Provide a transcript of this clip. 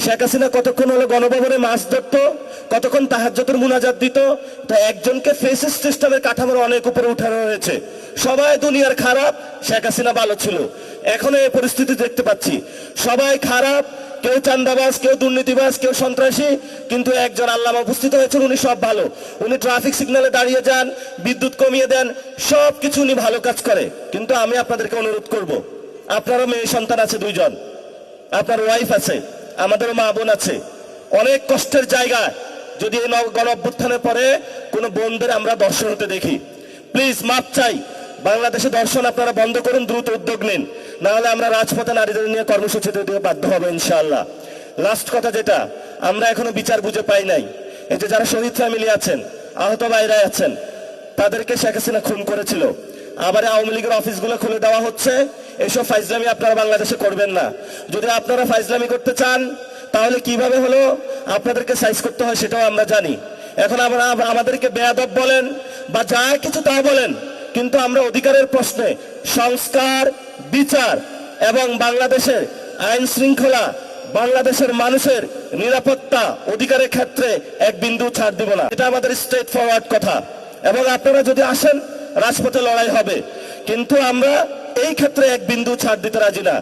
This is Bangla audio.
শেখ হাসিনা কতক্ষণ হলো গণভবনে মাছ ধরতো, কতক্ষণ তাহাজ্জুদের মুনাজাত দিত। তো একজনকে ফেসিস্ট সিস্টেমের কাঠামোর অনেক উপরে উঠানো হয়েছে। সবাই দুনিয়ার খারাপ, শেখ হাসিনা ভালো ছিল। এখন এই পরিস্থিতি দেখতে পাচ্ছি, সবাই খারাপ, কেউ চান্দাবাজ, কেউ দুর্নীতিবাজ, কেউ সন্ত্রাসী, কিন্তু একজন আল্লামা উপস্থিত হয়েছেন, উনি সব ভালো। উনি ট্রাফিক সিগন্যালে দাঁড়িয়ে যান, বিদ্যুৎ কমিয়ে দেন, সব কিছু উনি ভালো কাজ করে। কিন্তু আমি আপনাদেরকে অনুরোধ করব, আপনারও মেয়ে সন্তান আছে 2 জন, আপনার ওয়াইফ আছে, আমাদেরও মা বোন আছে। অনেক কষ্টের জায়গা যদি এই গণ অভ্যুত্থানের পরে কোনো বোনদের আমরা দর্শন হতে দেখি, প্লিজ মাপ চাই, বাংলাদেশে দর্শন আপনারা বন্ধ করুন, দ্রুত উদ্যোগ নিন, না হলে আমরা রাজপথে নারীদের নিয়ে কর্মসূচিতে দিতে বাধ্য হবো ইনশাআল্লাহ। লাস্ট কথা যেটা, আমরা এখনো বিচার বুঝে পাই নাই। এই যে যারা শহীদ ফ্যামিলি আছেন, আহত ভাইরা আছেন, তাদেরকে শেখ হাসিনা খুন করেছিল, আবার আওয়ামী লীগের অফিসগুলো খুলে দেওয়া হচ্ছে। এসব ফাইজলামি আপনারা বাংলাদেশে করবেন না। যদি আপনারা ফাইজলামি করতে চান, তাহলে কিভাবে হলো আপনাদেরকে সাইজ করতে হয় সেটাও আমরা জানি। এখন আমরা আমাদেরকে বেয়াদব বলেন বা যা কিছু তা বলেন, কিন্তু আমরা অধিকারের প্রশ্নে সংস্কার, বিচার এবং বাংলাদেশের আইন শৃঙ্খলা, বাংলাদেশের মানুষের নিরাপত্তা, অধিকারের ক্ষেত্রে এক বিন্দু ছাড় দিব না। এটা আমাদের স্ট্রেট ফরওয়ার্ড কথা। এবং আপনারা যদি আসেন, রাজপথে লড়াই হবে, কিন্তু আমরা এই ক্ষেত্রে এক বিন্দু ছাড় দিতে রাজি না।